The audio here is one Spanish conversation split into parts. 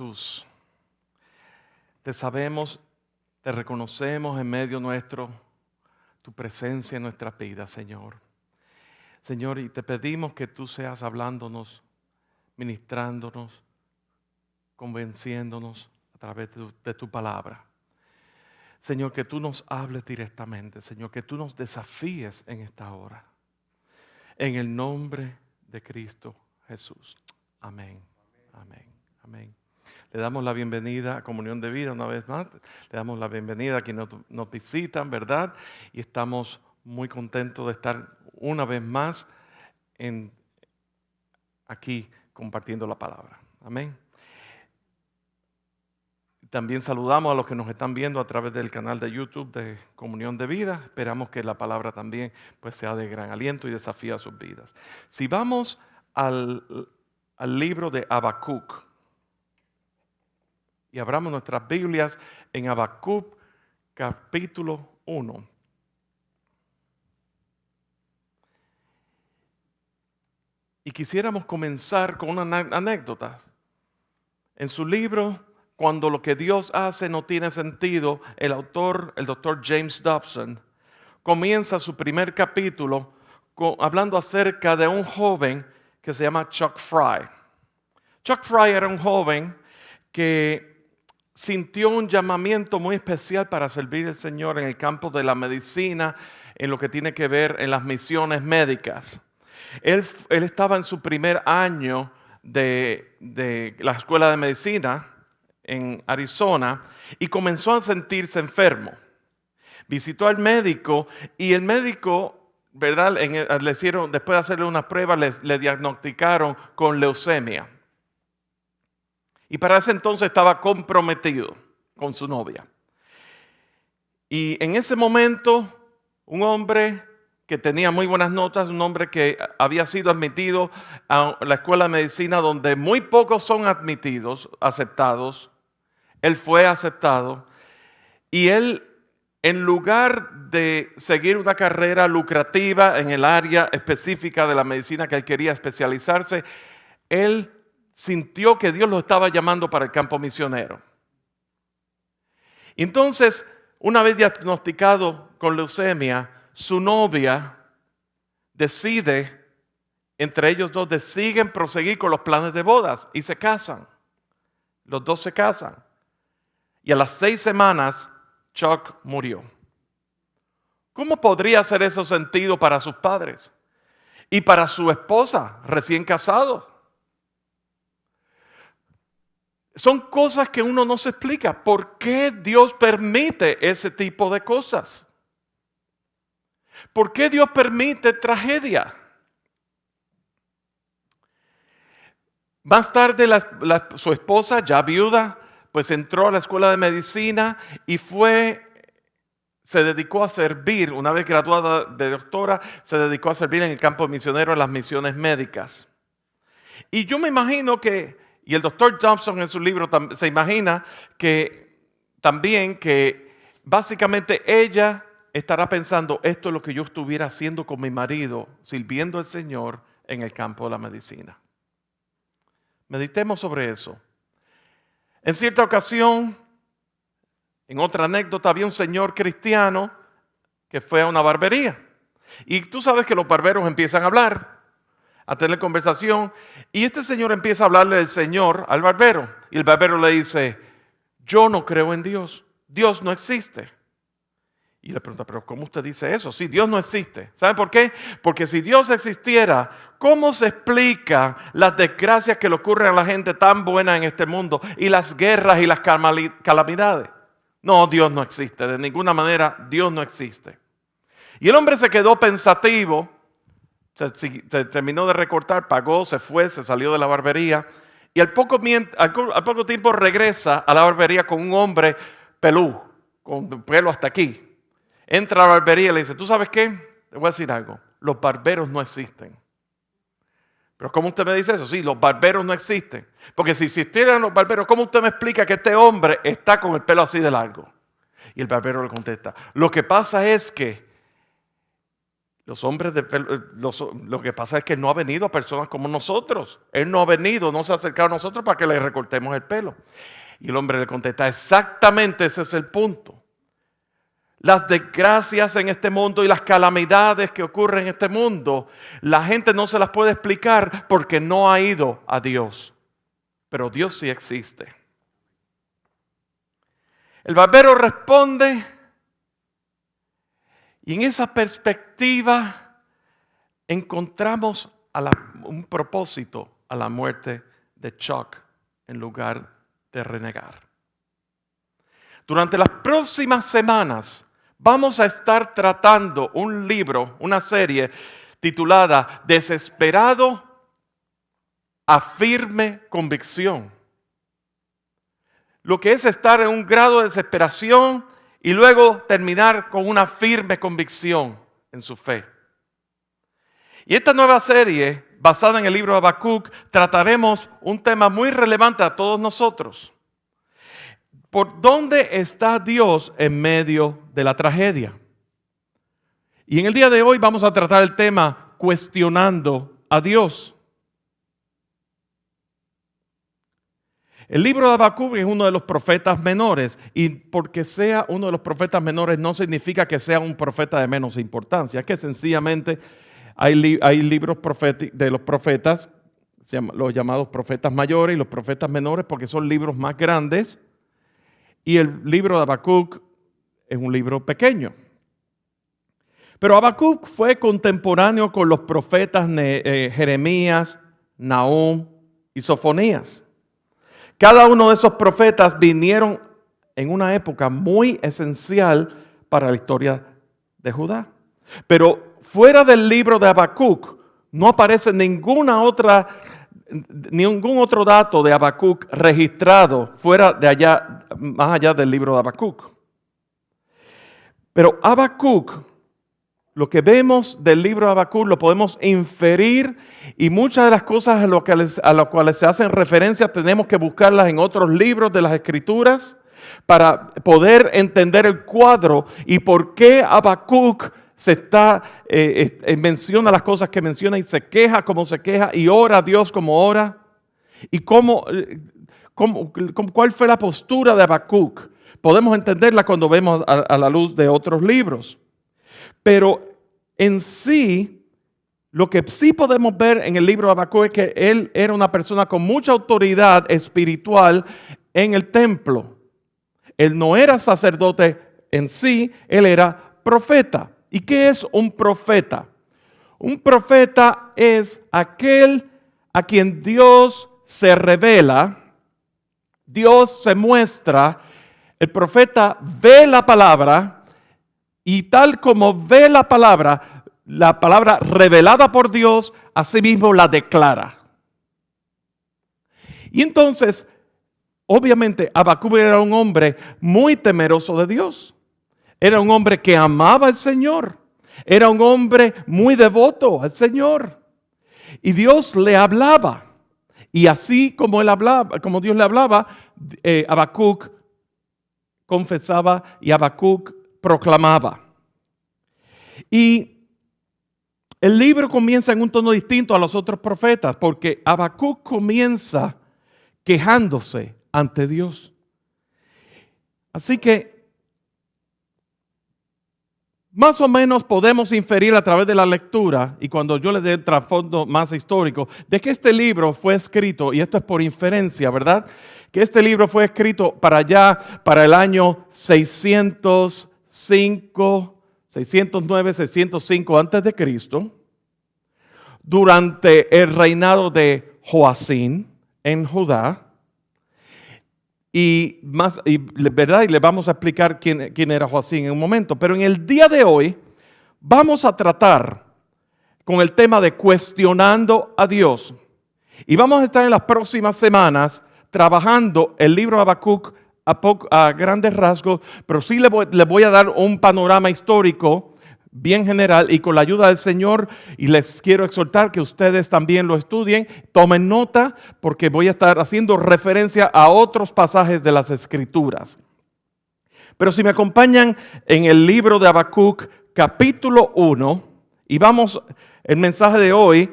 Jesús, te sabemos, te reconocemos en medio nuestro, tu presencia en nuestras vidas, Señor. Señor, y te pedimos que tú seas hablándonos, ministrándonos, convenciéndonos a través de tu palabra. Señor, que tú nos hables directamente, Señor, que tú nos desafíes en esta hora. En el nombre de Cristo Jesús. Amén. Amén. Amén. Le damos la bienvenida a Comunión de Vida una vez más. Le damos la bienvenida a quienes nos visitan, ¿verdad? Y estamos muy contentos de estar una vez más aquí compartiendo la palabra. Amén. También saludamos a los que nos están viendo a través del canal de YouTube de Comunión de Vida. Esperamos que la palabra también pues, sea de gran aliento y desafíe a sus vidas. Si vamos al libro de Habacuc y abramos nuestras Biblias en Habacuc capítulo 1. Y quisiéramos comenzar con una anécdota. En su libro, Cuando lo que Dios hace no tiene sentido, el autor, el doctor James Dobson, comienza su primer capítulo hablando acerca de un joven que se llama Chuck Fry. Chuck Fry era un joven que sintió un llamamiento muy especial para servir al Señor en el campo de la medicina, en lo que tiene que ver en las misiones médicas. Él estaba en su primer año de la escuela de medicina en Arizona y comenzó a sentirse enfermo. Visitó al médico y el médico, ¿verdad? Le hicieron, después de hacerle unas pruebas, le diagnosticaron con leucemia. Y para ese entonces estaba comprometido con su novia. Y en ese momento, un hombre que tenía muy buenas notas, un hombre que había sido admitido a la escuela de medicina donde muy pocos son aceptados, él fue aceptado y él, en lugar de seguir una carrera lucrativa en el área específica de la medicina que él quería especializarse, él sintió que Dios lo estaba llamando para el campo misionero. Entonces, una vez diagnosticado con leucemia, su novia decide, entre ellos dos, deciden proseguir con los planes de bodas y se casan. Los dos se casan. Y a las 6 semanas, Chuck murió. ¿Cómo podría hacer eso sentido para sus padres? Y para su esposa, recién casado. Son cosas que uno no se explica. ¿Por qué Dios permite ese tipo de cosas? ¿Por qué Dios permite tragedia? Más tarde su esposa, ya viuda, pues entró a la escuela de medicina y se dedicó a servir, una vez graduada de doctora, se dedicó a servir en el campo misionero en las misiones médicas. Y yo me imagino y el doctor Thompson en su libro se imagina también que básicamente ella estará pensando, esto es lo que yo estuviera haciendo con mi marido, sirviendo al Señor en el campo de la medicina. Meditemos sobre eso. En cierta ocasión, en otra anécdota, había un señor cristiano que fue a una barbería. Y tú sabes que los barberos empiezan a hablar, a tener conversación. Y este señor empieza a hablarle del Señor al barbero. Y el barbero le dice, yo no creo en Dios. Dios no existe. Y le pregunta, ¿pero cómo usted dice eso? Sí, Dios no existe. ¿Saben por qué? Porque si Dios existiera, ¿cómo se explica las desgracias que le ocurren a la gente tan buena en este mundo? Y las guerras y las calamidades. No, Dios no existe. De ninguna manera, Dios no existe. Y el hombre se quedó pensativo. Se terminó de recortar, pagó, se fue, se salió de la barbería. Y al poco tiempo regresa a la barbería con un hombre pelú, con pelo hasta aquí. Entra a la barbería y le dice, ¿tú sabes qué? Te voy a decir algo. Los barberos no existen. ¿Pero cómo usted me dice eso? Sí, los barberos no existen. Porque si existieran los barberos, ¿cómo usted me explica que este hombre está con el pelo así de largo? Y el barbero le contesta, lo que pasa es que Los hombres lo que pasa es que no ha venido a personas como nosotros. Él no ha venido, no se ha acercado a nosotros para que le recortemos el pelo. Y el hombre le contesta, exactamente ese es el punto. Las desgracias en este mundo y las calamidades que ocurren en este mundo, la gente no se las puede explicar porque no ha ido a Dios. Pero Dios sí existe. El barbero responde, y en esa perspectiva encontramos un propósito a la muerte de Chuck en lugar de renegar. Durante las próximas semanas vamos a estar tratando un libro, una serie titulada Desesperado a firme convicción. Lo que es estar en un grado de desesperación y luego terminar con una firme convicción en su fe. Y esta nueva serie, basada en el libro de Habacuc, trataremos un tema muy relevante a todos nosotros. ¿Por dónde está Dios en medio de la tragedia? Y en el día de hoy vamos a tratar el tema cuestionando a Dios. El libro de Habacuc es uno de los profetas menores, y porque sea uno de los profetas menores no significa que sea un profeta de menos importancia. Es que sencillamente hay libros de los profetas, los llamados profetas mayores y los profetas menores, porque son libros más grandes, y el libro de Habacuc es un libro pequeño. Pero Habacuc fue contemporáneo con los profetas Jeremías, Nahum y Sofonías. Cada uno de esos profetas vinieron en una época muy esencial para la historia de Judá. Pero fuera del libro de Habacuc no aparece ningún otro dato de Habacuc registrado fuera de allá, más allá del libro de Habacuc. Pero Habacuc, lo que vemos del libro de Habacuc lo podemos inferir, y muchas de las cosas a las cuales se hacen referencia tenemos que buscarlas en otros libros de las Escrituras para poder entender el cuadro y por qué Habacuc menciona las cosas que menciona y se queja como se queja y ora a Dios como ora. Y cuál fue la postura de Habacuc. Podemos entenderla cuando vemos a la luz de otros libros. Pero en sí, lo que sí podemos ver en el libro de Habacuc es que él era una persona con mucha autoridad espiritual en el templo. Él no era sacerdote en sí, él era profeta. ¿Y qué es un profeta? Un profeta es aquel a quien Dios se revela, Dios se muestra, el profeta ve la palabra y tal como ve la palabra revelada por Dios, asimismo la declara. Y entonces, obviamente, Habacuc era un hombre muy temeroso de Dios. Era un hombre que amaba al Señor. Era un hombre muy devoto al Señor. Y Dios le hablaba. Y así como Dios le hablaba, Habacuc confesaba y Habacuc proclamaba. Y el libro comienza en un tono distinto a los otros profetas, porque Habacuc comienza quejándose ante Dios. Así que más o menos podemos inferir a través de la lectura, y cuando yo le dé el trasfondo más histórico, de que este libro fue escrito, y esto es por inferencia, ¿verdad? Que este libro fue escrito para el año 609, 605 antes de Cristo, durante el reinado de Joacín en Judá. Y le vamos a explicar quién era Joacín en un momento. Pero en el día de hoy vamos a tratar con el tema de cuestionando a Dios. Y vamos a estar en las próximas semanas trabajando el libro de Habacuc a grandes rasgos, pero sí le voy a dar un panorama histórico bien general y con la ayuda del Señor, y les quiero exhortar que ustedes también lo estudien, tomen nota, porque voy a estar haciendo referencia a otros pasajes de las Escrituras. Pero si me acompañan en el libro de Habacuc, capítulo 1, Y el mensaje de hoy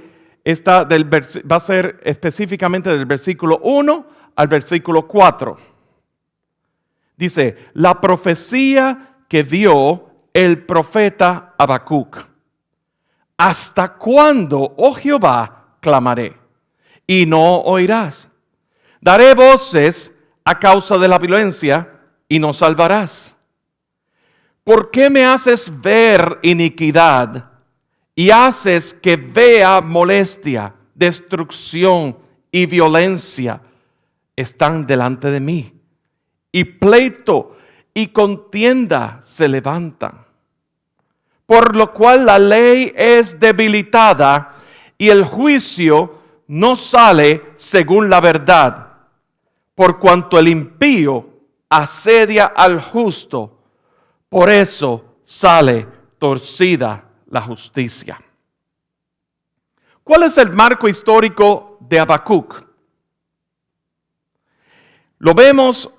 va a ser específicamente del versículo 1 al versículo 4. Dice, la profecía que dio el profeta Habacuc. ¿Hasta cuándo, oh Jehová, clamaré y no oirás? Daré voces a causa de la violencia y no salvarás. ¿Por qué me haces ver iniquidad y haces que vea molestia, destrucción y violencia? Están delante de mí, y pleito y contienda se levantan. Por lo cual la ley es debilitada y el juicio no sale según la verdad, por cuanto el impío asedia al justo. Por eso sale torcida la justicia. ¿Cuál es el marco histórico de Habacuc? Lo vemos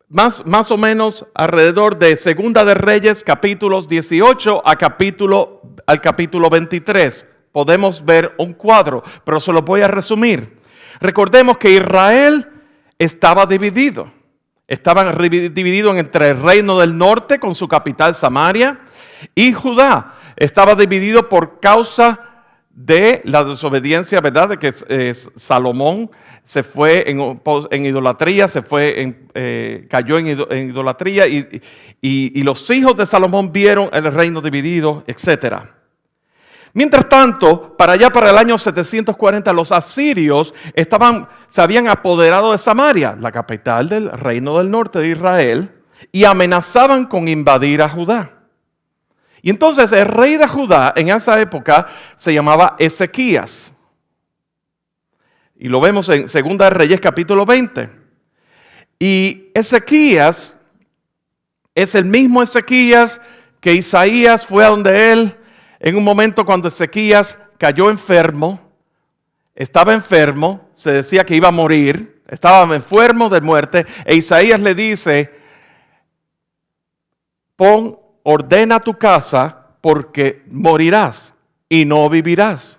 más o menos alrededor de Segunda de Reyes, capítulos 18 al capítulo 23. Podemos ver un cuadro, pero se lo voy a resumir. Recordemos que Israel estaba dividido. Estaban divididos entre el reino del norte con su capital Samaria y Judá. Estaba dividido por causa de la desobediencia, ¿verdad? De que Salomón se fue en idolatría, cayó en idolatría y los hijos de Salomón vieron el reino dividido, etc. Mientras tanto, para el año 740, los asirios se habían apoderado de Samaria, la capital del reino del norte de Israel, y amenazaban con invadir a Judá. Y entonces el rey de Judá en esa época se llamaba Ezequías. Y lo vemos en Segunda de Reyes capítulo 20. Y Ezequías es el mismo Ezequías que Isaías fue a donde él en un momento cuando Ezequías cayó enfermo, estaba enfermo, se decía que iba a morir, estaba enfermo de muerte, e Isaías le dice, ordena tu casa porque morirás y no vivirás.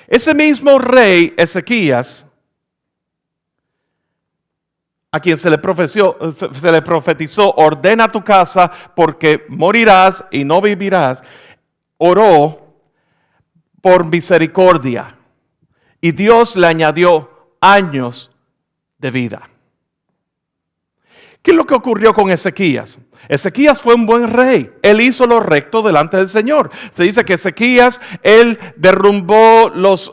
Ese mismo rey Ezequías, a quien se le profetizó, ordena tu casa porque morirás y no vivirás, oró por misericordia y Dios le añadió años de vida. ¿Qué es lo que ocurrió con Ezequías? Ezequías fue un buen rey. Él hizo lo recto delante del Señor. Se dice que Ezequías, él derrumbó los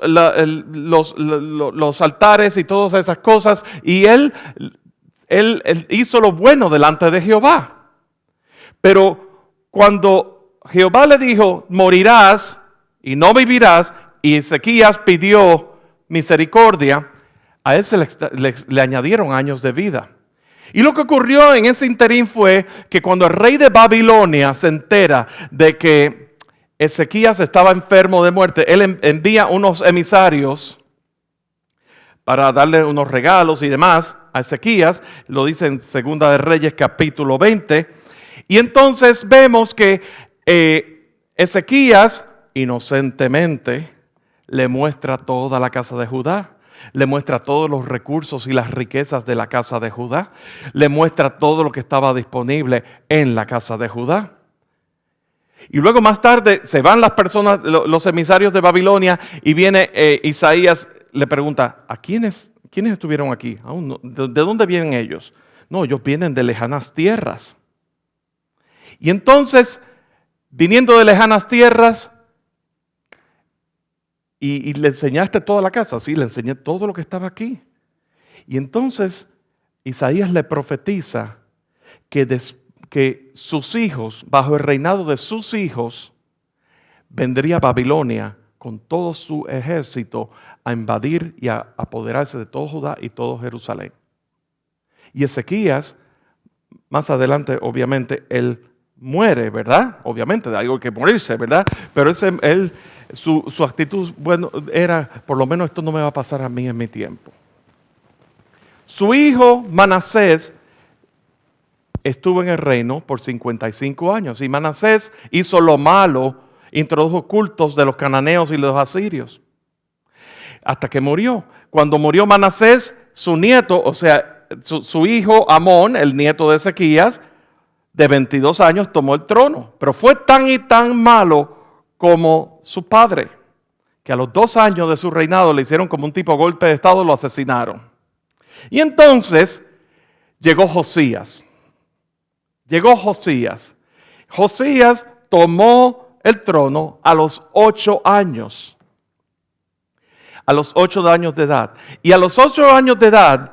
altares y todas esas cosas. Y él hizo lo bueno delante de Jehová. Pero cuando Jehová le dijo, morirás y no vivirás, y Ezequías pidió misericordia, a él le añadieron años de vida. Y lo que ocurrió en ese interín fue que cuando el rey de Babilonia se entera de que Ezequías estaba enfermo de muerte, él envía unos emisarios para darle unos regalos y demás a Ezequías. Lo dice en Segunda de Reyes capítulo 20. Y entonces vemos que Ezequías inocentemente le muestra toda la casa de Judá. Le muestra todos los recursos y las riquezas de la casa de Judá. Le muestra todo lo que estaba disponible en la casa de Judá. Y luego más tarde se van las personas, los emisarios de Babilonia, y viene Isaías, le pregunta, ¿a quiénes estuvieron aquí? ¿De dónde vienen ellos? No, ellos vienen de lejanas tierras. Y entonces, viniendo de lejanas tierras, y le enseñaste toda la casa. Sí, le enseñé todo lo que estaba aquí. Y entonces Isaías le profetiza que sus hijos, bajo el reinado de sus hijos, vendría Babilonia con todo su ejército a invadir y a apoderarse de todo Judá y todo Jerusalén. Y Ezequías, más adelante, obviamente, él muere, ¿verdad? Obviamente, de algo hay que morirse, ¿verdad? Pero su actitud, bueno, era, por lo menos esto no me va a pasar a mí en mi tiempo. Su hijo Manasés estuvo en el reino por 55 años. Y Manasés hizo lo malo Introdujo cultos de los cananeos y los asirios. Hasta que murió. Cuando murió Manasés, su nieto, o sea, su hijo Amón, el nieto de Ezequías, de 22 años, tomó el trono. Pero fue tan y tan malo como su padre, que a los 2 años de su reinado le hicieron como un tipo de golpe de estado, lo asesinaron. Y entonces llegó Josías. Josías tomó el trono a los 8 años. A los 8 años de edad. Y a los 8 años de edad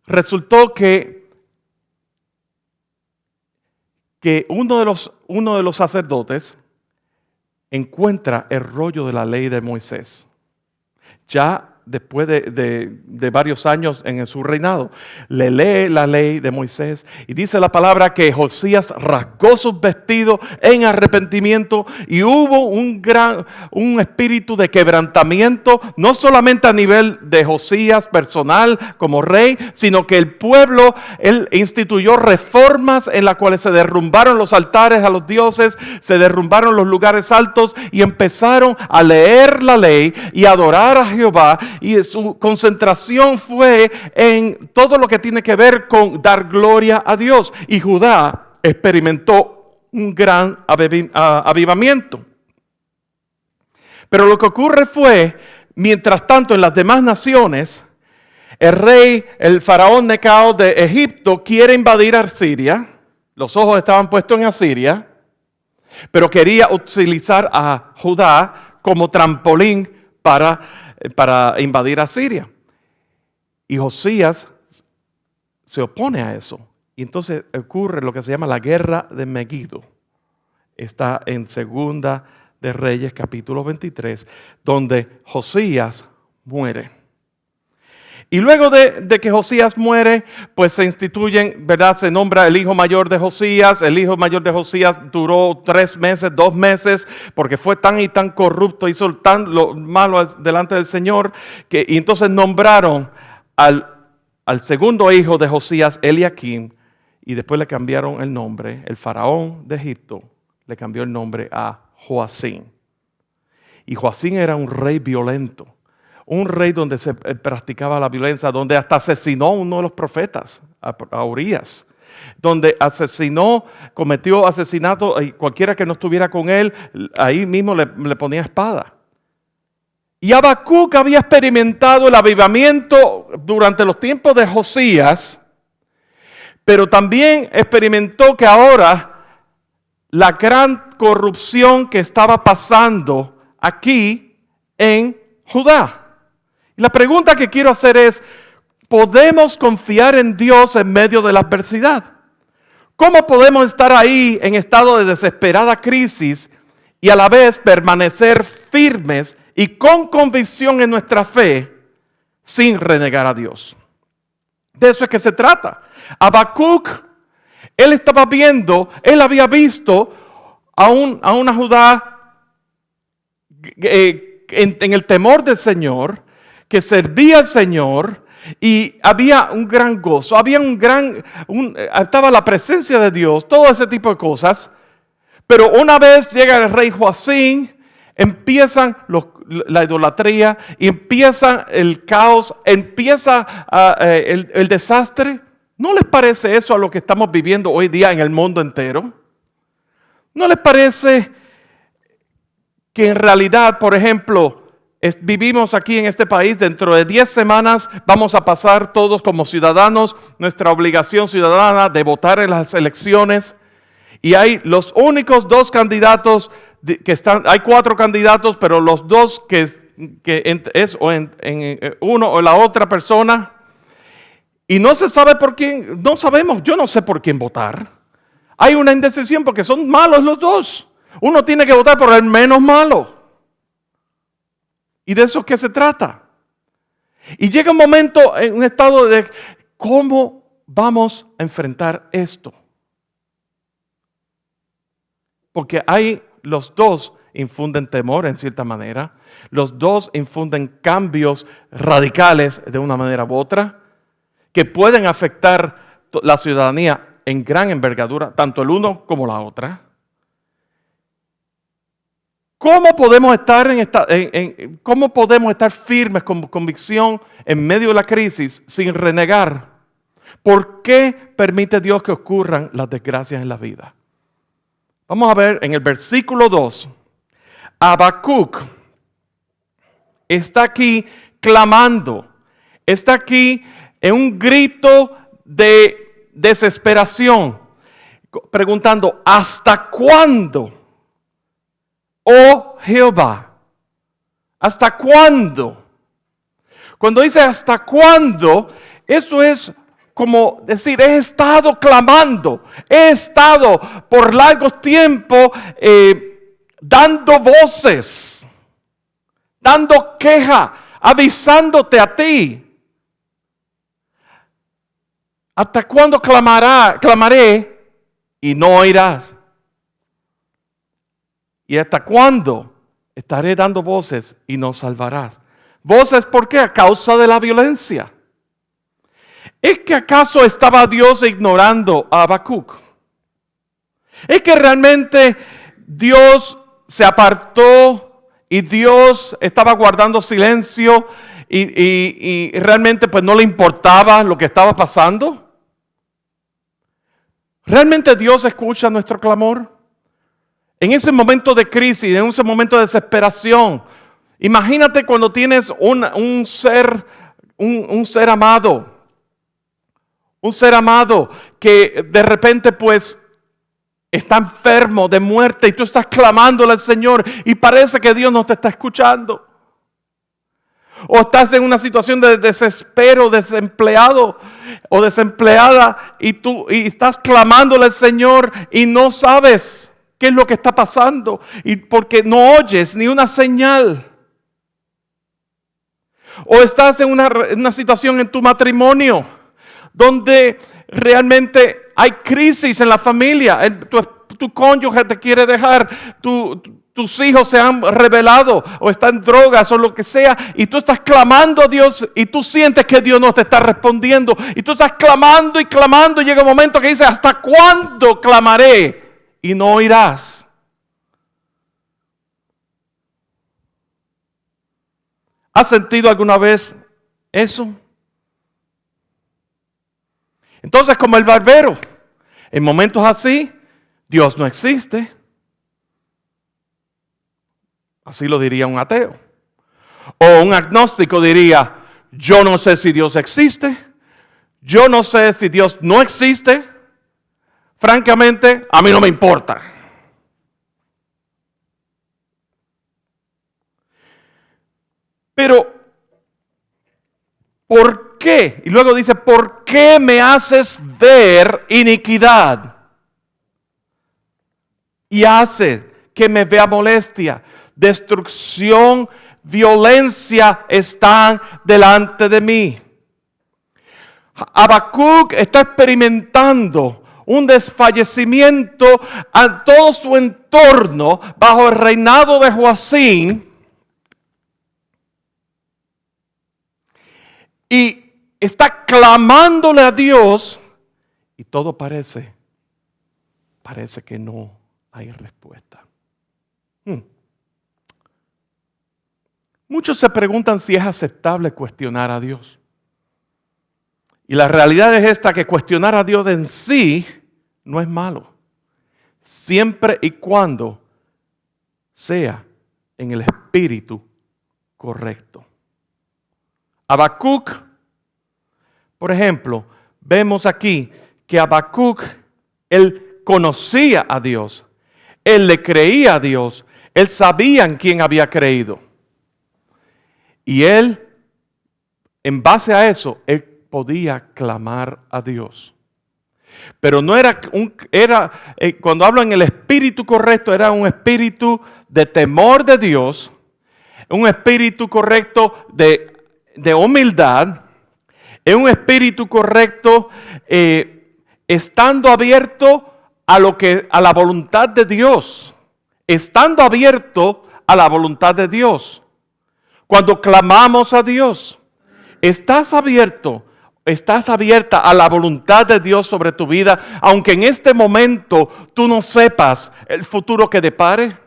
resultó que uno de los sacerdotes encuentra el rollo de la ley de Moisés. Ya después de varios años en su reinado, le lee la ley de Moisés y dice la palabra que Josías rasgó sus vestidos en arrepentimiento y hubo un espíritu de quebrantamiento, no solamente a nivel de Josías personal como rey, sino que el pueblo, él instituyó reformas en las cuales se derrumbaron los altares a los dioses, se derrumbaron los lugares altos y empezaron a leer la ley y adorar a Jehová. Y su concentración fue en todo lo que tiene que ver con dar gloria a Dios. Y Judá experimentó un gran avivamiento. Pero lo que ocurre fue, mientras tanto en las demás naciones, el faraón Necao de Egipto quiere invadir a Siria. Los ojos estaban puestos en Asiria, pero quería utilizar a Judá como trampolín para invadir a Siria. Y Josías se opone a eso. Y entonces ocurre lo que se llama la guerra de Megiddo. Está en Segunda de Reyes, capítulo 23, donde Josías muere. Y luego de que Josías muere, pues se instituyen, ¿verdad? Se nombra el hijo mayor de Josías. El hijo mayor de Josías duró 3 meses, 2 meses, porque fue tan y tan corrupto, hizo tan lo malo delante del Señor, y entonces nombraron al segundo hijo de Josías, Eliakim, y después le cambiaron el nombre. El faraón de Egipto le cambió el nombre a Joacim. Y Joacim era un rey violento. Un rey donde se practicaba la violencia, donde hasta asesinó a uno de los profetas, a Urías, donde cometió asesinato, y cualquiera que no estuviera con él, ahí mismo le ponía espada. Y Habacuc había experimentado el avivamiento durante los tiempos de Josías, pero también experimentó que ahora la gran corrupción que estaba pasando aquí en Judá. Y la pregunta que quiero hacer es, ¿podemos confiar en Dios en medio de la adversidad? ¿Cómo podemos estar ahí en estado de desesperada crisis y a la vez permanecer firmes y con convicción en nuestra fe sin renegar a Dios? De eso es que se trata. Habacuc, él había visto a una Judá en el temor del Señor, que servía al Señor, y había un gran gozo, estaba la presencia de Dios, todo ese tipo de cosas. Pero una vez llega el rey Joacim, empiezan la idolatría, y empieza el caos, empieza el desastre. ¿No les parece eso a lo que estamos viviendo hoy día en el mundo entero? ¿No les parece que en realidad, por ejemplo, vivimos aquí en este país, dentro de 10 semanas vamos a pasar todos como ciudadanos nuestra obligación ciudadana de votar en las elecciones? Y hay los únicos 2 candidatos que están, hay 4 candidatos, pero los 2 que es o en uno o la otra persona, y no se sabe por quién, no sabemos, yo no sé por quién votar. Hay una indecisión porque son malos los 2. Uno tiene que votar por el menos malo. ¿Y de eso es que se trata? Y llega un momento en un estado de ¿cómo vamos a enfrentar esto? Porque los 2 infunden temor en cierta manera. Los 2 infunden cambios radicales de una manera u otra que pueden afectar la ciudadanía en gran envergadura, tanto el uno como la otra. ¿Cómo podemos estar cómo podemos estar firmes con convicción en medio de la crisis sin renegar? ¿Por qué permite Dios que ocurran las desgracias en la vida? Vamos a ver en el versículo 2. Habacuc está aquí clamando, está aquí en un grito de desesperación, preguntando, ¿hasta cuándo, oh Jehová? ¿Hasta cuándo? Cuando dice hasta cuándo, eso es como decir, he estado clamando, he estado por largo tiempo dando voces, dando queja, avisándote a ti. ¿Hasta cuándo clamaré y no oirás? ¿Y hasta cuándo estaré dando voces y no salvarás? ¿Voces por qué? A causa de la violencia. ¿Es que acaso estaba Dios ignorando a Habacuc? ¿Es que realmente Dios se apartó y Dios estaba guardando silencio y realmente pues no le importaba lo que estaba pasando? ¿Realmente Dios escucha nuestro clamor? En ese momento de crisis, en ese momento de desesperación, imagínate cuando tienes un ser amado, un ser amado que de repente pues está enfermo de muerte y tú estás clamándole al Señor y parece que Dios no te está escuchando. O estás en una situación de desespero, desempleado o desempleada y estás clamándole al Señor y no sabes qué es lo que está pasando y porque no oyes ni una señal. O estás en una situación en tu matrimonio donde realmente hay crisis en la familia, tu cónyuge te quiere dejar, tus hijos se han rebelado o están en drogas o lo que sea, y tú estás clamando a Dios y tú sientes que Dios no te está respondiendo, y tú estás clamando y clamando, y llega un momento que dices, ¿hasta cuándo clamaré y no oirás? ¿Has sentido alguna vez eso? Entonces, como el barbero, en momentos así, Dios no existe. Así lo diría un ateo. O un agnóstico diría, yo no sé si Dios existe. Yo no sé si Dios no existe. Francamente, a mí no me importa. Pero, ¿por qué? Y luego dice, ¿por qué me haces ver iniquidad? Y hace que me vea molestia. Destrucción, violencia están delante de mí. Habacuc está experimentando un desfallecimiento a todo su entorno bajo el reinado de Joacim. Y está clamándole a Dios y todo parece que no hay respuesta. Muchos se preguntan si es aceptable cuestionar a Dios. Y la realidad es esta, que cuestionar a Dios en sí no es malo, siempre y cuando sea en el espíritu correcto. Habacuc, por ejemplo, vemos aquí que Habacuc, él conocía a Dios, él le creía a Dios, él sabía en quién había creído. Y él, en base a eso, él podía clamar a Dios. Pero no cuando hablo en el espíritu correcto, era un espíritu de temor de Dios, un espíritu correcto de humildad, es un espíritu correcto estando abierto a la voluntad de Dios, estando abierto a la voluntad de Dios. Cuando clamamos a Dios, estás abierta a la voluntad de Dios sobre tu vida, aunque en este momento tú no sepas el futuro que depare.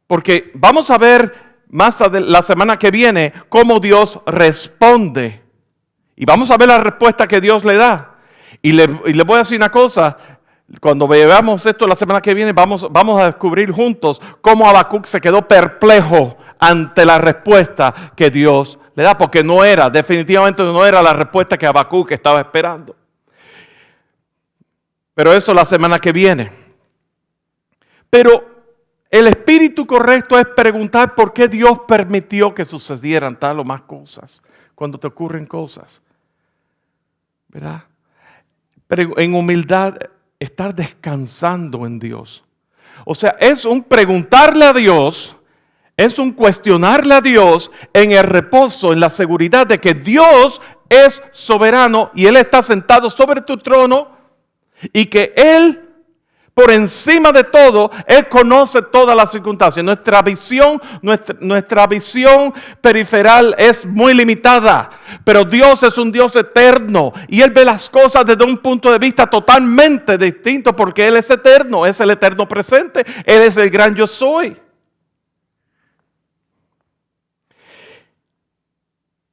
Porque vamos a ver la semana que viene cómo Dios responde. Y vamos a ver la respuesta que Dios le da. Y le voy a decir una cosa. Cuando veamos esto la semana que viene, vamos a descubrir juntos cómo Habacuc se quedó perplejo ante la respuesta que Dios le da. Porque definitivamente no era la respuesta que Habacuc estaba esperando. Pero eso la semana que viene. Pero el espíritu correcto es preguntar por qué Dios permitió que sucedieran tal o más cosas. Cuando te ocurren cosas. ¿Verdad? Pero en humildad, estar descansando en Dios. O sea, es un preguntarle a Dios, es un cuestionarle a Dios en el reposo, en la seguridad de que Dios es soberano y Él está sentado sobre tu trono y que Él, por encima de todo, Él conoce todas las circunstancias. Nuestra visión periferal es muy limitada, pero Dios es un Dios eterno y Él ve las cosas desde un punto de vista totalmente distinto porque Él es eterno, es el eterno presente, Él es el gran yo soy.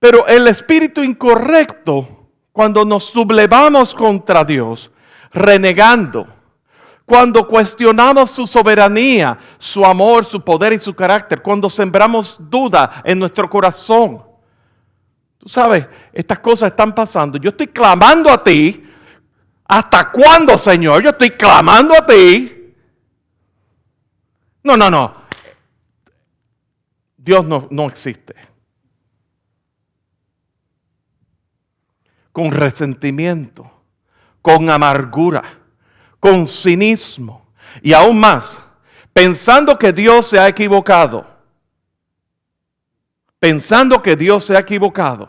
Pero el espíritu incorrecto, cuando nos sublevamos contra Dios, renegando, cuando cuestionamos su soberanía, su amor, su poder y su carácter, cuando sembramos duda en nuestro corazón. Tú sabes, estas cosas están pasando. Yo estoy clamando a ti. ¿Hasta cuándo, Señor? Yo estoy clamando a ti. No. Dios no existe. Con resentimiento, con amargura, con cinismo y aún más, pensando que Dios se ha equivocado. Pensando que Dios se ha equivocado.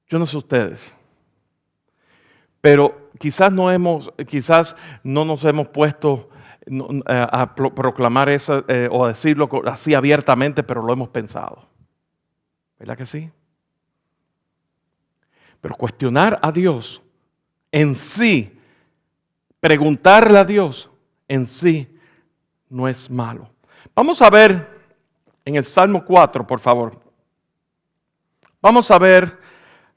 Yo no sé ustedes, pero quizás no nos hemos puesto a proclamar eso o a decirlo así abiertamente, pero lo hemos pensado. ¿Verdad que sí? Pero cuestionar a Dios en sí, preguntarle a Dios en sí, no es malo. Vamos a ver en el Salmo 4, por favor. Vamos a ver,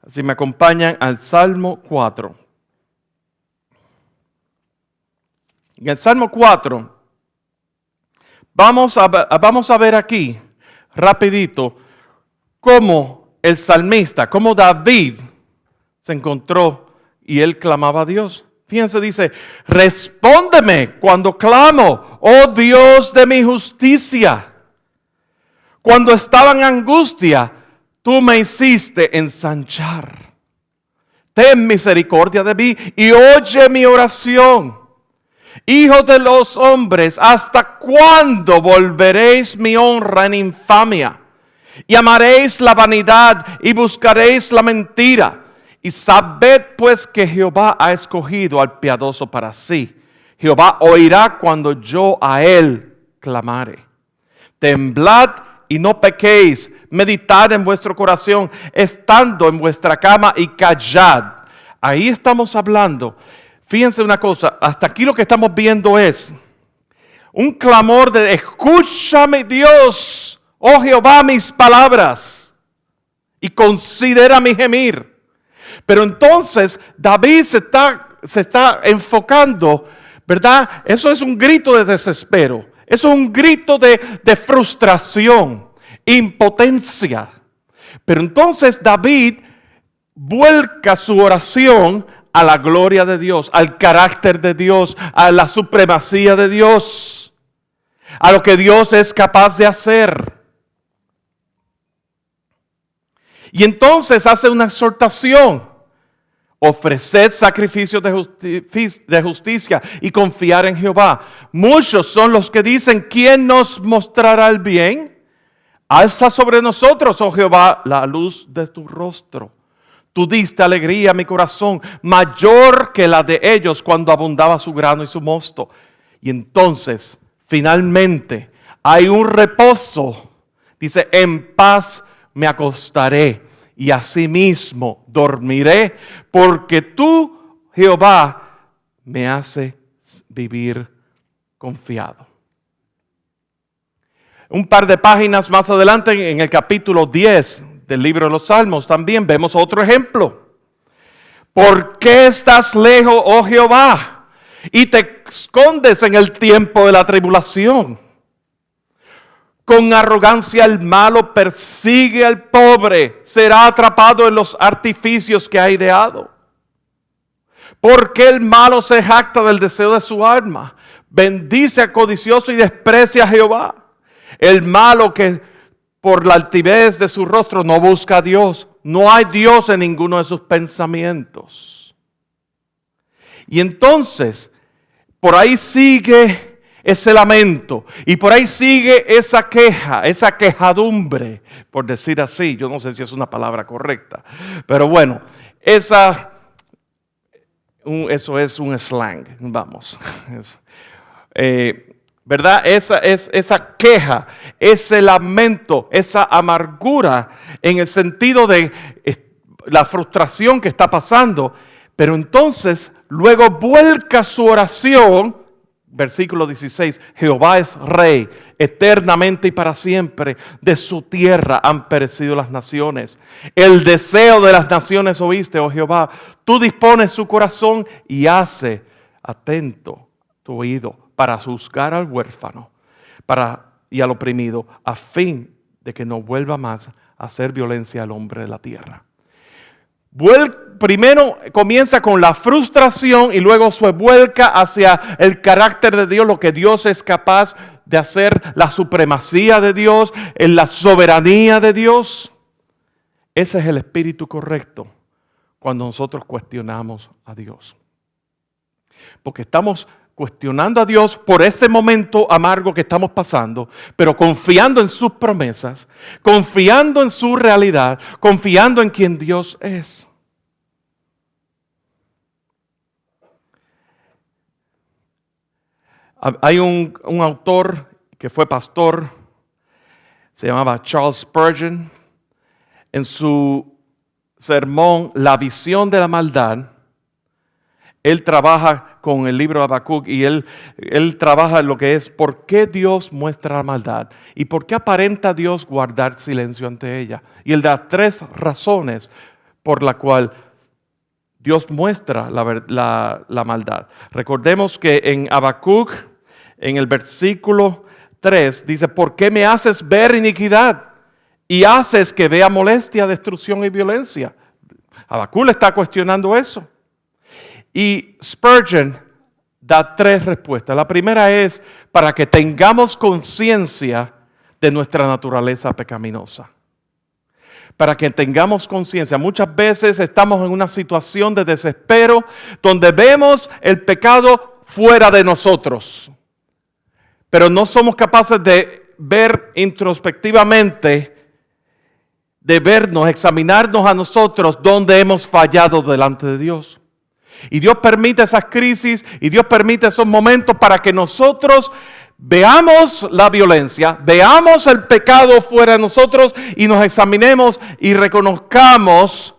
si me acompañan, al Salmo 4. En el Salmo 4, vamos a ver aquí, rapidito, cómo el salmista, cómo David se encontró y él clamaba a Dios. Fíjense, dice, respóndeme cuando clamo, oh Dios de mi justicia. Cuando estaba en angustia, tú me hiciste ensanchar. Ten misericordia de mí y oye mi oración. Hijos de los hombres, ¿hasta cuándo volveréis mi honra en infamia? Y amaréis la vanidad y buscaréis la mentira. Y sabed pues que Jehová ha escogido al piadoso para sí. Jehová oirá cuando yo a él clamare. Temblad y no pequéis. Meditad en vuestro corazón, estando en vuestra cama y callad. Ahí estamos hablando. Fíjense una cosa, hasta aquí lo que estamos viendo es un clamor de escúchame Dios, oh Jehová, mis palabras y considera mi gemir. Pero entonces David se está enfocando, ¿verdad? Eso es un grito de desespero, eso es un grito de frustración, impotencia. Pero entonces David vuelca su oración a la gloria de Dios, al carácter de Dios, a la supremacía de Dios, a lo que Dios es capaz de hacer. Y entonces hace una exhortación: ofreced sacrificios de justicia y confiar en Jehová. Muchos son los que dicen, ¿quién nos mostrará el bien? Alza sobre nosotros, oh Jehová, la luz de tu rostro. Tú diste alegría a mi corazón, mayor que la de ellos cuando abundaba su grano y su mosto. Y entonces, finalmente, hay un reposo. Dice, en paz me acostaré y asimismo dormiré, porque tú, Jehová, me haces vivir confiado. Un par de páginas más adelante, en el capítulo 10 del libro de los Salmos, también vemos otro ejemplo. ¿Por qué estás lejos, oh Jehová, y te escondes en el tiempo de la tribulación? Con arrogancia el malo persigue al pobre, será atrapado en los artificios que ha ideado. Porque el malo se jacta del deseo de su alma, bendice al codicioso y desprecia a Jehová. El malo que por la altivez de su rostro no busca a Dios, no hay Dios en ninguno de sus pensamientos. Y entonces, por ahí sigue ese lamento, y por ahí sigue esa queja, esa quejadumbre, por decir así. Yo no sé si es una palabra correcta, pero bueno, eso es un slang, vamos. ¿Verdad? Esa queja, ese lamento, esa amargura, en el sentido de la frustración que está pasando, pero entonces luego vuelca su oración. Versículo 16, Jehová es rey, eternamente y para siempre, de su tierra han perecido las naciones. El deseo de las naciones oíste, oh Jehová, tú dispones su corazón y hace atento tu oído para juzgar al huérfano y al oprimido, a fin de que no vuelva más a hacer violencia al hombre de la tierra. Primero comienza con la frustración y luego se vuelca hacia el carácter de Dios, lo que Dios es capaz de hacer, la supremacía de Dios, en la soberanía de Dios. Ese es el espíritu correcto cuando nosotros cuestionamos a Dios. Porque estamos cuestionando a Dios por este momento amargo que estamos pasando, pero confiando en sus promesas, confiando en su realidad, confiando en quien Dios es. Hay un autor que fue pastor, se llamaba Charles Spurgeon. En su sermón, La visión de la maldad, él trabaja con el libro de Habacuc y él trabaja lo que es por qué Dios muestra la maldad y por qué aparenta Dios guardar silencio ante ella. Y él da 3 razones por la cual Dios muestra la maldad. Recordemos que en Habacuc, en el versículo 3, dice, ¿por qué me haces ver iniquidad y haces que vea molestia, destrucción y violencia? Habacuc le está cuestionando eso. Y Spurgeon da 3 respuestas. La primera es para que tengamos conciencia de nuestra naturaleza pecaminosa. Para que tengamos conciencia. Muchas veces estamos en una situación de desespero donde vemos el pecado fuera de nosotros. Pero no somos capaces de ver introspectivamente, de vernos, examinarnos a nosotros donde hemos fallado delante de Dios. Y Dios permite esas crisis y Dios permite esos momentos para que nosotros veamos la violencia, veamos el pecado fuera de nosotros y nos examinemos y reconozcamos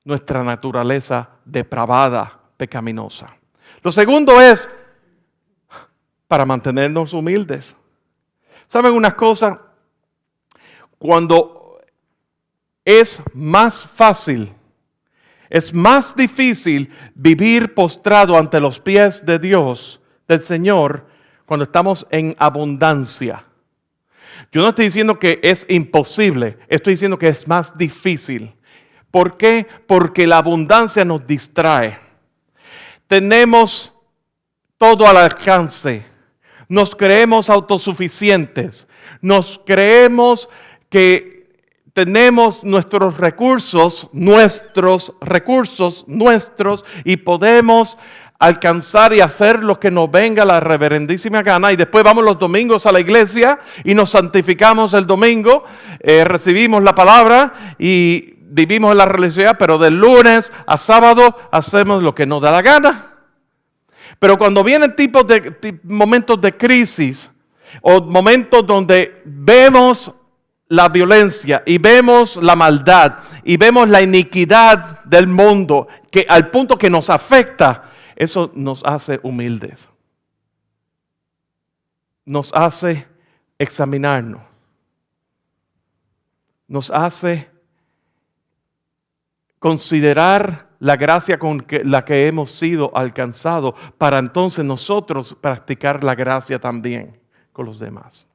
nuestra naturaleza depravada, pecaminosa. Lo segundo es para mantenernos humildes. ¿Saben una cosa? Cuando es más fácil, es más difícil vivir postrado ante los pies de Dios, del Señor, cuando estamos en abundancia. Yo no estoy diciendo que es imposible, estoy diciendo que es más difícil. ¿Por qué? Porque la abundancia nos distrae. Tenemos todo al alcance. Nos creemos autosuficientes. Nos creemos que tenemos nuestros recursos, y podemos alcanzar y hacer lo que nos venga la reverendísima gana. Y después vamos los domingos a la iglesia y nos santificamos el domingo, recibimos la palabra y vivimos en la religiosidad, pero de lunes a sábado hacemos lo que nos da la gana. Pero cuando vienen momentos de crisis o momentos donde vemos la violencia y vemos la maldad y vemos la iniquidad del mundo, que al punto que nos afecta, eso nos hace humildes. nos hace examinarnos, nos hace considerar la gracia con la que hemos sido alcanzados para entonces nosotros practicar la gracia también con los demás.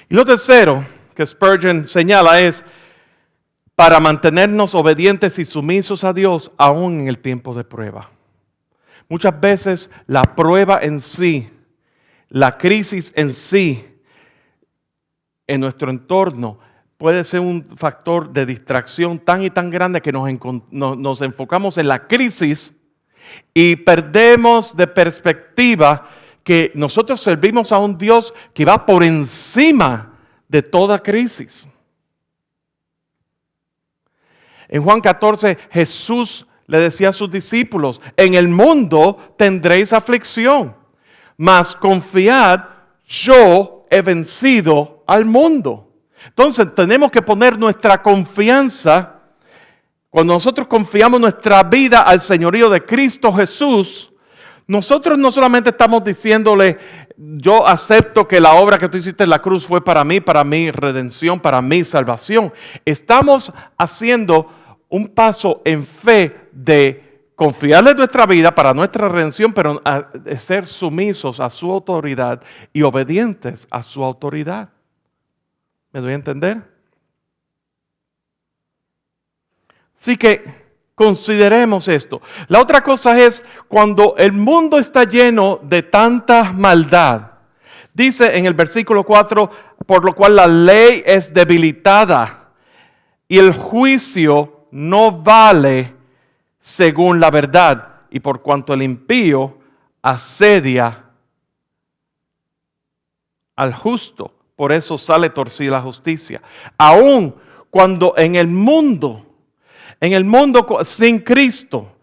Y lo tercero que Spurgeon señala es para mantenernos obedientes y sumisos a Dios aún en el tiempo de prueba. Muchas veces la prueba en sí, la crisis en sí, en nuestro entorno, puede ser un factor de distracción tan y tan grande que nos enfocamos en la crisis y perdemos de perspectiva que nosotros servimos a un Dios que va por encima de toda crisis. En Juan 14, Jesús le decía a sus discípulos, en el mundo tendréis aflicción, mas confiad, yo he vencido al mundo. Entonces tenemos que poner nuestra confianza, cuando nosotros confiamos nuestra vida al señorío de Cristo Jesús, nosotros no solamente estamos diciéndole, yo acepto que la obra que tú hiciste en la cruz fue para mi redención, para mi salvación. Estamos haciendo un paso en fe de confiarle nuestra vida para nuestra redención, pero de ser sumisos a su autoridad y obedientes a su autoridad. ¿Me doy a entender? Así que consideremos esto. La otra cosa es cuando el mundo está lleno de tanta maldad. Dice en el versículo 4, por lo cual la ley es debilitada y el juicio no vale según la verdad. Y por cuanto el impío asedia al justo, por eso sale torcida la justicia. Aún cuando en el mundo sin Cristo,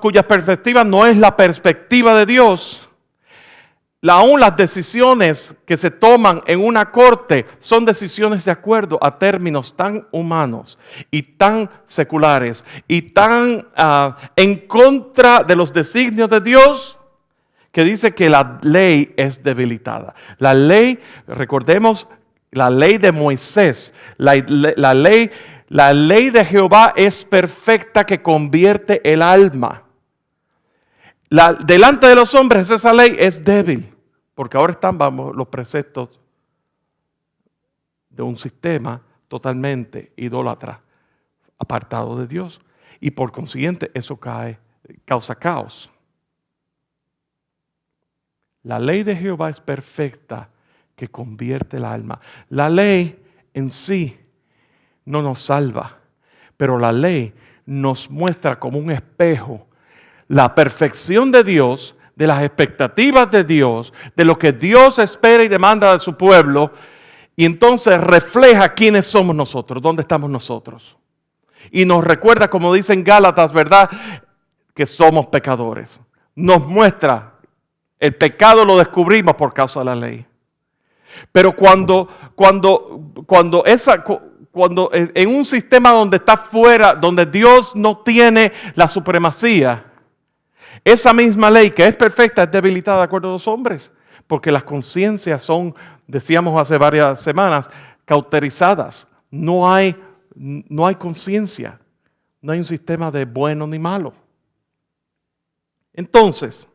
cuya perspectiva no es la perspectiva de Dios, aún las decisiones que se toman en una corte son decisiones de acuerdo a términos tan humanos y tan seculares y tan en contra de los designios de Dios, que dice que la ley es debilitada. La ley, recordemos, la ley de Moisés, la ley de Jehová es perfecta que convierte el alma. Delante de los hombres esa ley es débil, porque ahora están bajo los preceptos de un sistema totalmente idólatra, apartado de Dios. Y por consiguiente eso causa caos. La ley de Jehová es perfecta que convierte el alma. La ley en sí no nos salva, pero la ley nos muestra como un espejo la perfección de Dios, de las expectativas de Dios, de lo que Dios espera y demanda de su pueblo, y entonces refleja quiénes somos nosotros, dónde estamos nosotros. Y nos recuerda, como dicen Gálatas, ¿verdad?, que somos pecadores. Nos muestra el pecado, lo descubrimos por causa de la ley. Pero cuando en un sistema donde está fuera, donde Dios no tiene la supremacía, esa misma ley que es perfecta es debilitada de acuerdo a los hombres, porque las conciencias son, decíamos hace varias semanas, cauterizadas. No hay conciencia, no hay un sistema de bueno ni malo. Entonces,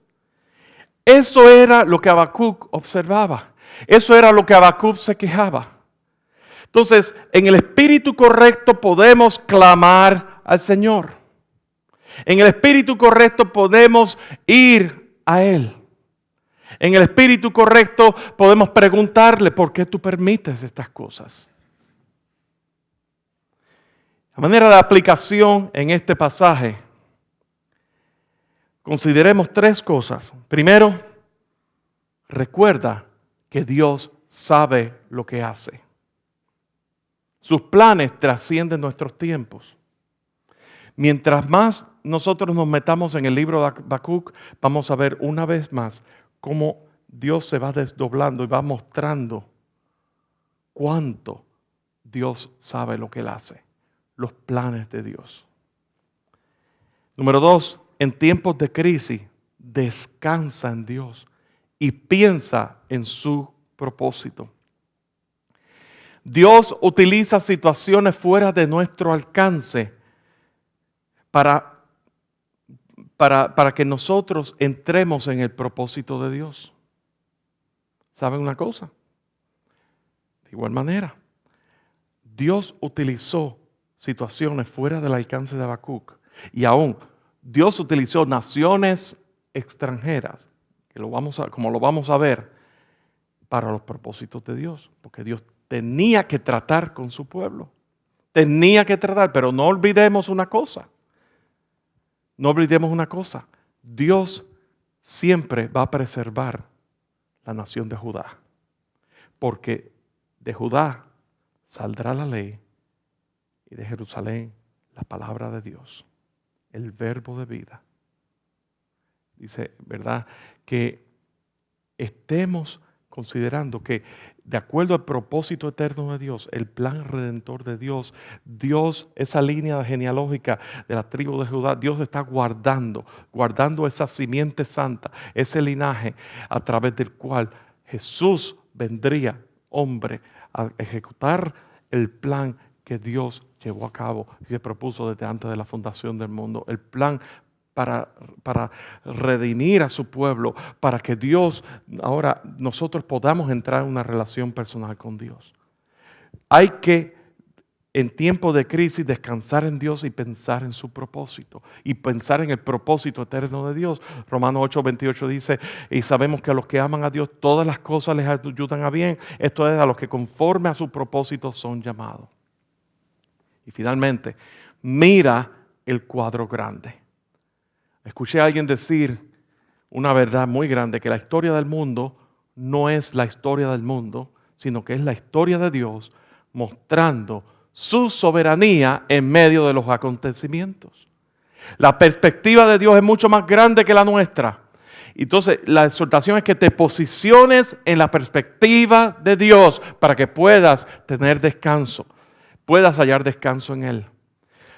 eso era lo que Habacuc observaba. Eso era lo que Habacuc se quejaba. Entonces, en el espíritu correcto podemos clamar al Señor. En el espíritu correcto podemos ir a Él. En el espíritu correcto podemos preguntarle, ¿por qué tú permites estas cosas? La manera de aplicación en este pasaje, consideremos tres cosas. Primero, recuerda que Dios sabe lo que hace. Sus planes trascienden nuestros tiempos. Mientras más nosotros nos metamos en el libro de Habacuc, vamos a ver una vez más cómo Dios se va desdoblando y va mostrando cuánto Dios sabe lo que Él hace, los planes de Dios. Número 2, en tiempos de crisis, descansa en Dios y piensa en su propósito. Dios utiliza situaciones fuera de nuestro alcance para que nosotros entremos en el propósito de Dios. ¿Saben una cosa? De igual manera, Dios utilizó situaciones fuera del alcance de Habacuc y aún Dios utilizó naciones extranjeras, como lo vamos a ver, para los propósitos de Dios, porque Dios tenía que tratar con su pueblo. Tenía que tratar, pero no olvidemos una cosa. No olvidemos una cosa. Dios siempre va a preservar la nación de Judá. Porque de Judá saldrá la ley y de Jerusalén la palabra de Dios, el verbo de vida. Dice, ¿verdad? Que estemos considerando que de acuerdo al propósito eterno de Dios, el plan redentor de Dios, esa línea genealógica de la tribu de Judá, Dios está guardando esa simiente santa, ese linaje a través del cual Jesús vendría, hombre, a ejecutar el plan que Dios llevó a cabo y se propuso desde antes de la fundación del mundo. El plan para redimir a su pueblo, para que Dios, ahora nosotros podamos entrar en una relación personal con Dios. Hay que, en tiempo de crisis, descansar en Dios y pensar en su propósito. Y pensar en el propósito eterno de Dios. Romanos 8:28 dice, y sabemos que a los que aman a Dios, todas las cosas les ayudan a bien. Esto es, a los que conforme a su propósito son llamados. Y finalmente, mira el cuadro grande. Escuché a alguien decir una verdad muy grande, que la historia del mundo no es la historia del mundo, sino que es la historia de Dios mostrando su soberanía en medio de los acontecimientos. La perspectiva de Dios es mucho más grande que la nuestra. Entonces, la exhortación es que te posiciones en la perspectiva de Dios para que puedas tener descanso, puedas hallar descanso en Él.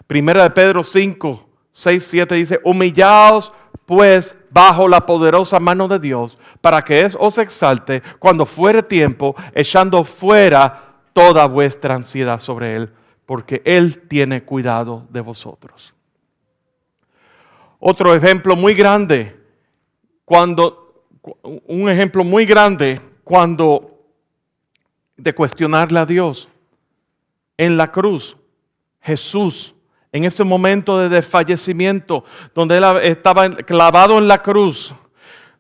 Primera de Pedro 5, 6, 7 dice, humillaos pues bajo la poderosa mano de Dios para que os exalte cuando fuere tiempo, echando fuera toda vuestra ansiedad sobre Él, porque Él tiene cuidado de vosotros. Otro ejemplo muy grande, de cuestionarle a Dios, en la cruz, Jesús, en ese momento de desfallecimiento, donde Él estaba clavado en la cruz,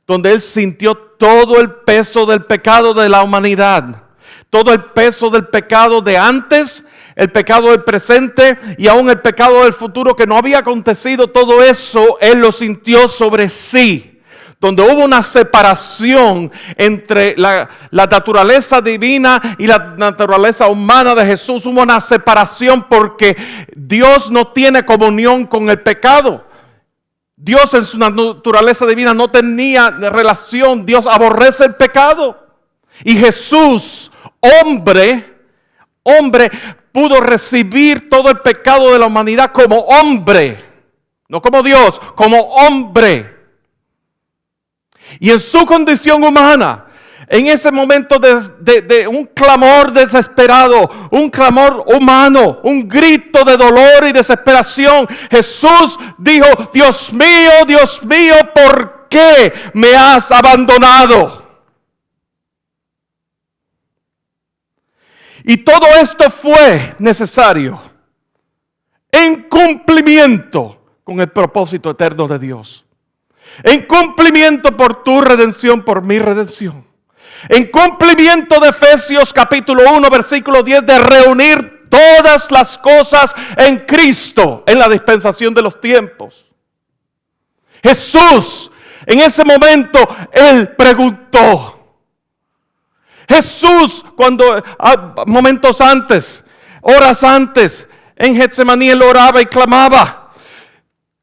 donde Él sintió todo el peso del pecado de la humanidad, todo el peso del pecado de antes, el pecado del presente y aún el pecado del futuro que no había acontecido, todo eso Él lo sintió sobre sí. Donde hubo una separación entre la naturaleza divina y la naturaleza humana de Jesús. Hubo una separación porque Dios no tiene comunión con el pecado. Dios en su naturaleza divina no tenía relación. Dios aborrece el pecado. Y Jesús, hombre, pudo recibir todo el pecado de la humanidad como hombre. No como Dios, como hombre. Y en su condición humana, en ese momento de un clamor desesperado, un clamor humano, un grito de dolor y desesperación, Jesús dijo, Dios mío, ¿por qué me has abandonado? Y todo esto fue necesario en cumplimiento con el propósito eterno de Dios. En cumplimiento por tu redención, por mi redención. En cumplimiento de Efesios capítulo 1, versículo 10, de reunir todas las cosas en Cristo, en la dispensación de los tiempos. Jesús, en ese momento, Él preguntó. Jesús, cuando momentos antes, horas antes, en Getsemaní Él oraba y clamaba,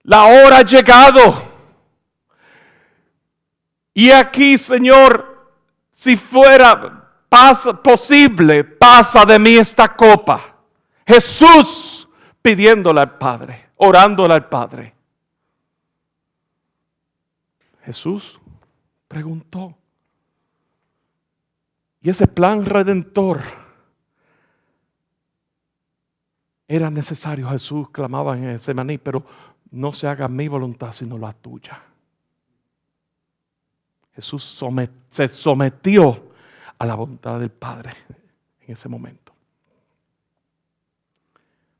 la hora ha llegado. Y aquí, Señor, si fuera posible, pasa de mí esta copa. Jesús pidiéndole al Padre, orándole al Padre. Jesús preguntó. Y ese plan redentor era necesario. Jesús clamaba en Getsemaní, pero no se haga mi voluntad sino la tuya. Jesús se sometió a la voluntad del Padre en ese momento.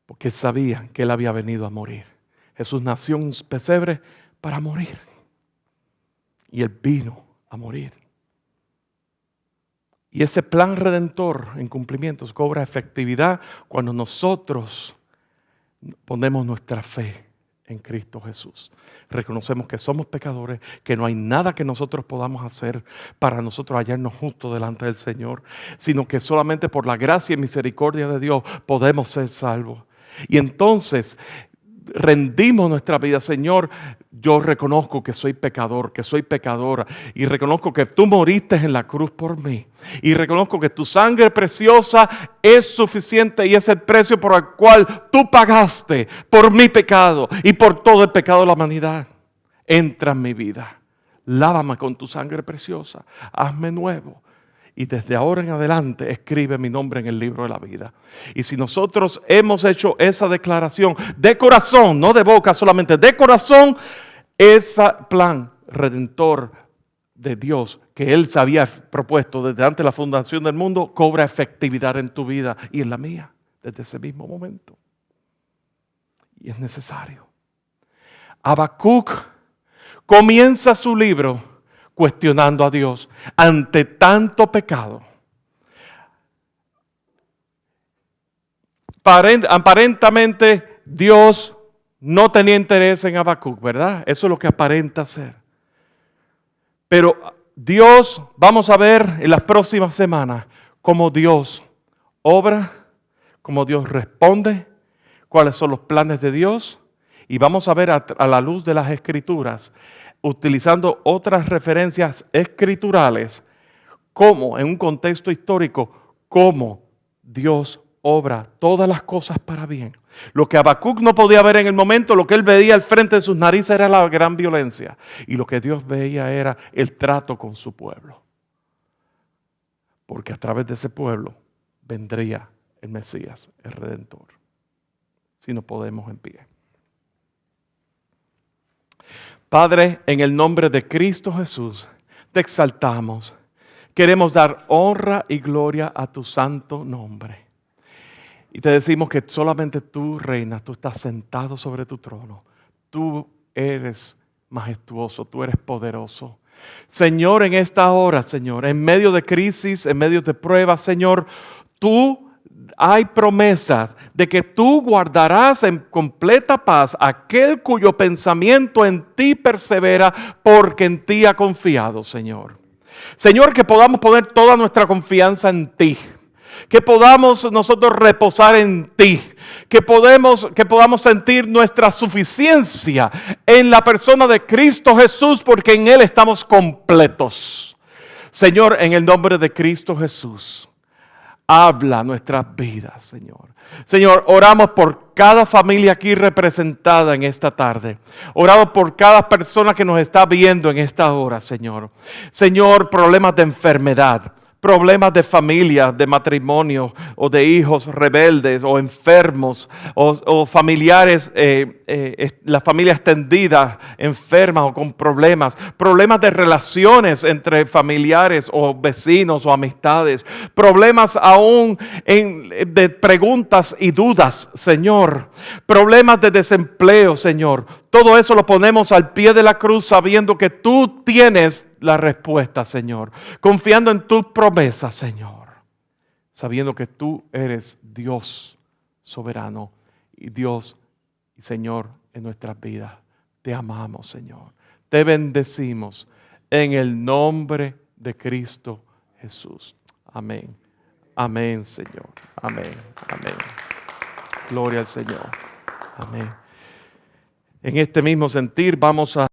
Porque él sabía que él había venido a morir. Jesús nació en un pesebre para morir. Y él vino a morir. Y ese plan redentor en cumplimientos cobra efectividad cuando nosotros ponemos nuestra fe en Cristo Jesús. Reconocemos que somos pecadores, que no hay nada que nosotros podamos hacer para nosotros hallarnos justos delante del Señor, sino que solamente por la gracia y misericordia de Dios podemos ser salvos. Y entonces rendimos nuestra vida. Señor, yo reconozco que soy pecador, que soy pecadora, y reconozco que tú moriste en la cruz por mí, y reconozco que tu sangre preciosa es suficiente y es el precio por el cual tú pagaste por mi pecado y por todo el pecado de la humanidad. Entra en mi vida, lávame con tu sangre preciosa, hazme nuevo. Y desde ahora en adelante escribe mi nombre en el libro de la vida. Y si nosotros hemos hecho esa declaración de corazón, no de boca solamente, de corazón, ese plan redentor de Dios que Él se había propuesto desde antes de la fundación del mundo, cobra efectividad en tu vida y en la mía desde ese mismo momento. Y es necesario. Habacuc comienza su libro cuestionando a Dios ante tanto pecado. Aparentemente Dios no tenía interés en Habacuc, ¿verdad? Eso es lo que aparenta ser. Pero Dios, vamos a ver en las próximas semanas cómo Dios obra, cómo Dios responde, cuáles son los planes de Dios. Y vamos a ver a la luz de las Escrituras, utilizando otras referencias escriturales, cómo en un contexto histórico, cómo Dios obra todas las cosas para bien. Lo que Habacuc no podía ver en el momento, lo que él veía al frente de sus narices era la gran violencia. Y lo que Dios veía era el trato con su pueblo. Porque a través de ese pueblo vendría el Mesías, el Redentor. Si nos podemos en pie. Padre, en el nombre de Cristo Jesús, te exaltamos. Queremos dar honra y gloria a tu santo nombre. Y te decimos que solamente tú reinas, tú estás sentado sobre tu trono. Tú eres majestuoso, tú eres poderoso. Señor, en esta hora, Señor, en medio de crisis, en medio de pruebas, Señor, hay promesas de que tú guardarás en completa paz aquel cuyo pensamiento en ti persevera porque en ti ha confiado, Señor. Señor, que podamos poner toda nuestra confianza en ti. Que podamos nosotros reposar en ti. Que podamos sentir nuestra suficiencia en la persona de Cristo Jesús porque en Él estamos completos. Señor, en el nombre de Cristo Jesús. Habla nuestras vidas, Señor. Señor, oramos por cada familia aquí representada en esta tarde. Oramos por cada persona que nos está viendo en esta hora, Señor. Señor, problemas de enfermedad, problemas de familia, de matrimonio o de hijos rebeldes o enfermos o familiares, la familia extendida, enferma o con problemas de relaciones entre familiares o vecinos o amistades, problemas aún de preguntas y dudas, Señor, problemas de desempleo, Señor. Todo eso lo ponemos al pie de la cruz sabiendo que tú tienes la respuesta, Señor. Confiando en tus promesas, Señor. Sabiendo que tú eres Dios soberano y Dios y Señor en nuestras vidas. Te amamos, Señor. Te bendecimos en el nombre de Cristo Jesús. Amén. Amén, Señor. Amén. Amén. Gloria al Señor. Amén. En este mismo sentir vamos a